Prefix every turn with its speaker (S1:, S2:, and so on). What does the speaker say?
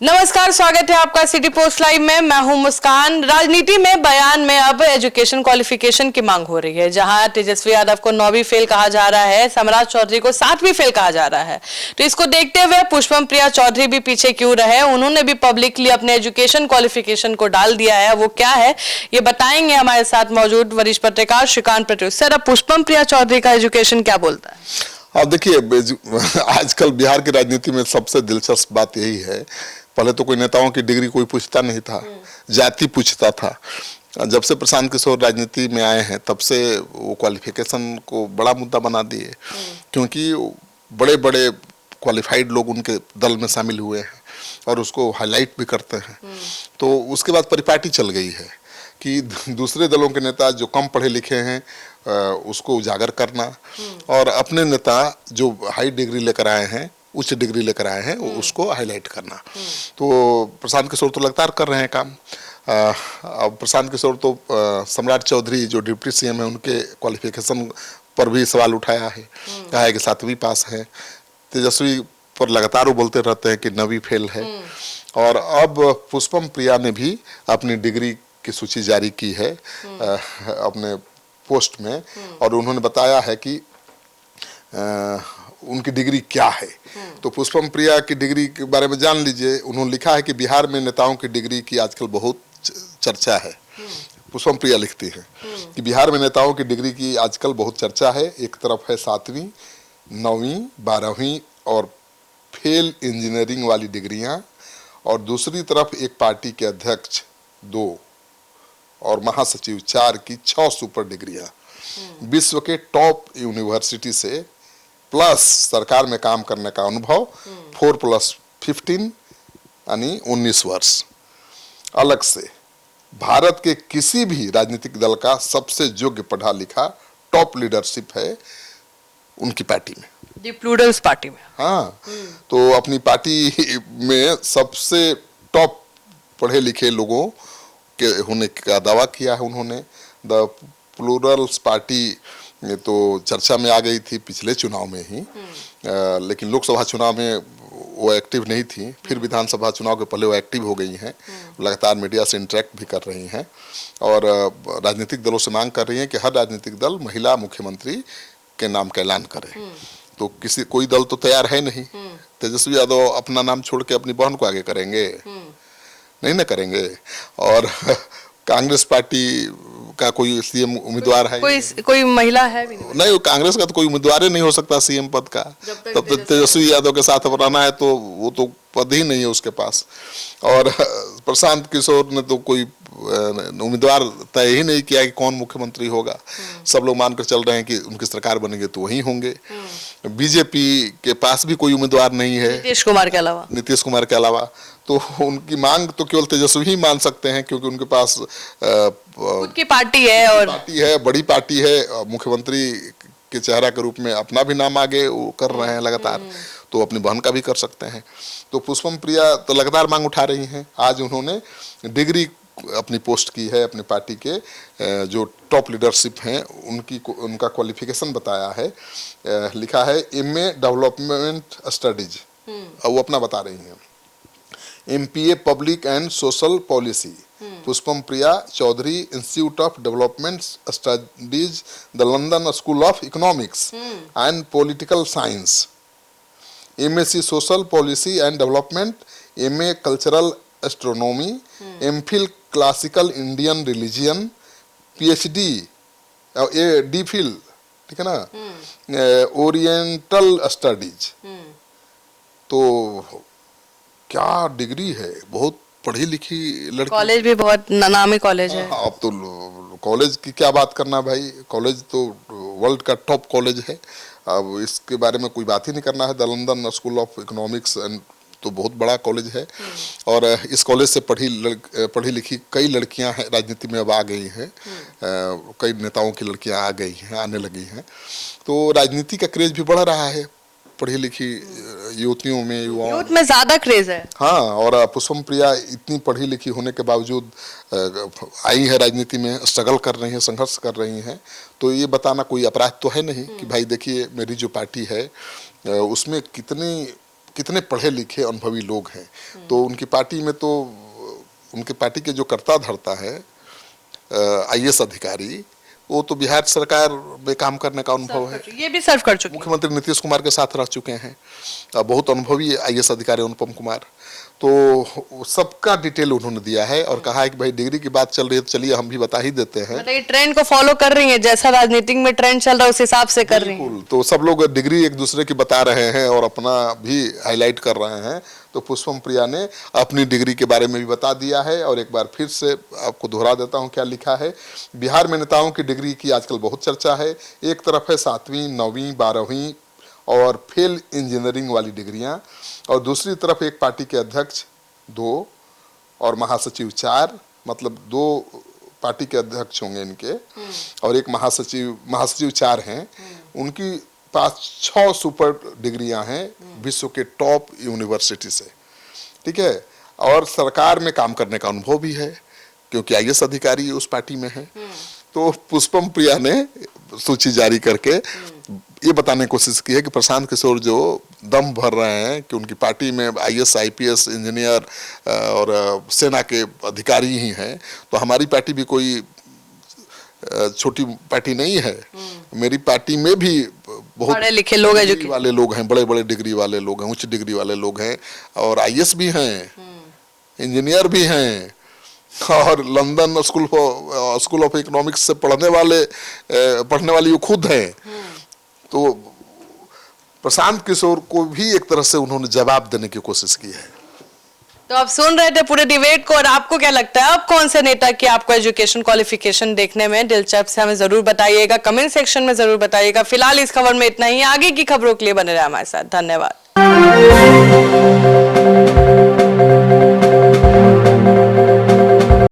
S1: नमस्कार, स्वागत है आपका सिटी पोस्ट लाइव में। मैं हूं मुस्कान। राजनीति में बयान में अब एजुकेशन क्वालिफिकेशन की मांग हो रही है। जहां तेजस्वी यादव को 9वीं फेल कहा जा रहा है, सम्राट चौधरी को 7वीं फेल कहा जा रहा है। तो इसको देखते हुए पुष्पम प्रिया चौधरी भी पीछे क्यों रहे, उन्होंने भी पब्लिकली अपने एजुकेशन क्वालिफिकेशन को डाल दिया है। वो क्या है ये बताएंगे हमारे साथ मौजूद वरिष्ठ पत्रकार श्रीकांत प्रत्युष। सर, अब पुष्पम प्रिया चौधरी का एजुकेशन क्या बोलता है?
S2: अब देखिए, आजकल बिहार की राजनीति में सबसे दिलचस्प बात यही है, पहले तो कोई नेताओं की डिग्री कोई पूछता नहीं था, जाति पूछता था। जब से प्रशांत किशोर राजनीति में आए हैं तब से वो क्वालिफिकेशन को बड़ा मुद्दा बना दिए, क्योंकि बड़े बड़े क्वालिफाइड लोग उनके दल में शामिल हुए हैं और उसको हाईलाइट भी करते हैं। तो उसके बाद परिपाटी चल गई है कि दूसरे दलों के नेता जो कम पढ़े लिखे हैं उसको उजागर करना, और अपने नेता जो हाई डिग्री लेकर आए हैं, उच्च डिग्री लेकर आए हैं, उसको हाईलाइट करना। तो प्रशांत किशोर तो लगातार कर रहे हैं काम। अब प्रशांत किशोर तो सम्राट चौधरी जो डिप्टी सीएम है उनके क्वालिफिकेशन पर भी सवाल उठाया है, कहा है कि 7वीं पास है। तेजस्वी पर लगातार वो बोलते रहते हैं कि 9वीं फेल है। और अब पुष्पम प्रिया ने भी अपनी डिग्री की सूची जारी की है अपने पोस्ट में, और उन्होंने बताया है कि उनकी डिग्री क्या है। तो पुष्पम प्रिया की डिग्री के बारे में जान लीजिए। उन्होंने लिखा है कि बिहार में नेताओं की डिग्री की आजकल बहुत चर्चा है। पुष्पम प्रिया लिखती है कि बिहार में नेताओं की डिग्री की आजकल बहुत चर्चा है। एक तरफ है 7वीं, 9वीं, 12वीं और फेल इंजीनियरिंग वाली डिग्रियां, और दूसरी तरफ एक पार्टी के अध्यक्ष 2 और महासचिव 4 की 6 सुपर डिग्रियां, विश्व के टॉप यूनिवर्सिटी से, प्लस सरकार में काम करने का अनुभव 4+15 यानी 19 वर्ष। अलग से भारत के किसी भी राजनीतिक दल का सबसे योग्य पढ़ा लिखा टॉप लीडरशिप है उनकी पार्टी में,
S1: दी प्लूरल्स पार्टी में।
S2: हाँ, तो अपनी पार्टी में सबसे टॉप पढ़े लिखे लोगों के होने का दावा किया है उन्होंने। द प्लूरल्स पार्टी तो चर्चा में आ गई थी पिछले चुनाव में ही, लेकिन लोकसभा चुनाव में वो एक्टिव नहीं थी। फिर विधानसभा चुनाव के पहले वो एक्टिव हो गई हैं, लगातार मीडिया से इंटरेक्ट भी कर रही हैं, और राजनीतिक दलों से मांग कर रही हैं कि हर राजनीतिक दल महिला मुख्यमंत्री के नाम का ऐलान करे। तो कोई दल तो तैयार है नहीं। तेजस्वी यादव अपना नाम छोड़ के अपनी बहन को आगे करेंगे? नहीं ना करेंगे। और कांग्रेस पार्टी का कोई सीएम उम्मीदवार है?
S1: कोई महिला है भी
S2: नहीं, कांग्रेस का तो कोई उम्मीदवार ही नहीं हो सकता सीएम पद का। तब तो तेजस्वी यादव के साथ रहना है तो वो तो पद ही नहीं है उसके पास। और प्रशांत किशोर ने तो कोई उम्मीदवार तय ही नहीं किया कि कौन मुख्यमंत्री होगा। सब लोग मानकर चल रहे हैं कि उनकी सरकार बनेगी तो वही होंगे। बीजेपी के पास भी कोई उम्मीदवार नहीं है नीतीश कुमार के अलावा। तो उनकी मांग तो केवल तेजस्वी ही मान सकते हैं, क्योंकि उनके पास
S1: खुद की पार्टी है, और
S2: पार्टी है, बड़ी पार्टी है। मुख्यमंत्री के चेहरा के रूप में अपना भी नाम आगे वो कर रहे हैं लगातार, तो अपनी बहन का भी कर सकते हैं। तो पुष्पम प्रिया तो लगातार मांग उठा रही हैं। आज उन्होंने डिग्री अपनी पोस्ट की है अपनी पार्टी के जो टॉप लीडरशिप हैं उनका क्वालिफिकेशन बताया है। लिखा है MA डेवलपमेंट स्टडीज, वो अपना बता रही हैं। MPA public and social policy, Pushpam Priya Chaudhary, institute of development studies, the London school of economics and political science. MSc social policy and development, MA cultural astronomy, MPhil classical Indian religion, PhD DPhil, ठीक है ना, oriental studies. तो क्या degree है, बहुत पढ़ी लिखी लड़की।
S1: कॉलेज भी बहुत नामी कॉलेज है।
S2: अब तो कॉलेज की क्या बात करना भाई, कॉलेज तो वर्ल्ड का टॉप कॉलेज है। अब इसके बारे में कोई बात ही नहीं करना है। The London school of economics and तो बहुत बड़ा कॉलेज है, और इस कॉलेज से पढ़ी लिखी कई लड़कियां हैं राजनीति में अब आ गई हैं। कई नेताओं की लड़कियां आ गई हैं, आने लगी हैं। तो राजनीति का क्रेज भी बढ़ रहा है पढ़ी लिखी युवतियों में, युवाओं
S1: यूथ में ज्यादा क्रेज है।
S2: हाँ, और पुष्पम प्रिया इतनी पढ़ी लिखी होने के बावजूद आई है राजनीति में, स्ट्रगल कर रही हैं, संघर्ष कर रही हैं। तो ये बताना कोई अपराध तो है नहीं कि भाई देखिए मेरी जो पार्टी है उसमें कितनी कितने पढ़े लिखे अनुभवी लोग हैं। तो उनकी पार्टी में तो उनकी पार्टी के जो कर्ता धर्ता है IAS अधिकारी, वो तो बिहार सरकार में काम करने का अनुभव है,
S1: ये भी सर्व कर चुके,
S2: मुख्यमंत्री नीतीश कुमार के साथ रह चुके हैं, बहुत अनुभवी IAS अधिकारी अनुपम कुमार। तो सबका डिटेल उन्होंने दिया है और कहा है कि भाई डिग्री की बात चल रही है तो चलिए हम भी बता ही देते हैं।
S1: मतलब ये ट्रेंड को फॉलो कर रही है, जैसा राजनीतिक में ट्रेंड चल रहा है उस हिसाब से कर रही है।
S2: तो सब लोग डिग्री एक दूसरे की बता रहे हैं और अपना भी हाईलाइट कर रहे हैं। तो पुष्पम प्रिया ने अपनी डिग्री के बारे में भी बता दिया है और एक बार फिर से आपको दोहरा देता हूं क्या लिखा है। बिहार में नेताओं की डिग्री की आजकल बहुत चर्चा है। एक तरफ है 7वीं 9वीं 12वीं और फेल इंजीनियरिंग वाली डिग्रियां, और दूसरी तरफ एक पार्टी के अध्यक्ष 2 और महासचिव 4, मतलब 2 पार्टी के अध्यक्ष होंगे इनके, और एक महासचिव 4 हैं। उनकी पास 6 सुपर डिग्रियां हैं विश्व के टॉप यूनिवर्सिटी से, ठीक है। और सरकार में काम करने का अनुभव भी है क्योंकि IAS अधिकारी उस पार्टी में है। तो पुष्पम प्रिया ने सूची जारी करके ये बताने की कोशिश की है कि प्रशांत किशोर जो दम भर रहे हैं कि उनकी पार्टी में IAS IPS इंजीनियर और सेना के अधिकारी ही हैं, तो हमारी पार्टी भी कोई छोटी पार्टी नहीं है। मेरी पार्टी में भी बहुत
S1: पढ़े लिखे लोग
S2: डिग्री वाले लोग हैं, बड़े बड़े डिग्री वाले लोग हैं, उच्च डिग्री वाले लोग हैं, और IAS भी हैं, इंजीनियर भी हैं, और लंदन स्कूल ऑफ इकोनॉमिक्स से पढ़ने वाली वो खुद हैं। तो प्रशांत किशोर को भी एक तरह से उन्होंने जवाब देने की कोशिश की है।
S1: तो आप सुन रहे थे पूरे डिबेट को, और आपको क्या लगता है अब कौन से नेता की आपको एजुकेशन क्वालिफिकेशन देखने में दिलचस्प है, हमें जरूर बताइएगा, कमेंट सेक्शन में जरूर बताइएगा। फिलहाल इस खबर में इतना ही, आगे की खबरों के लिए बने रहे हमारे साथ। धन्यवाद।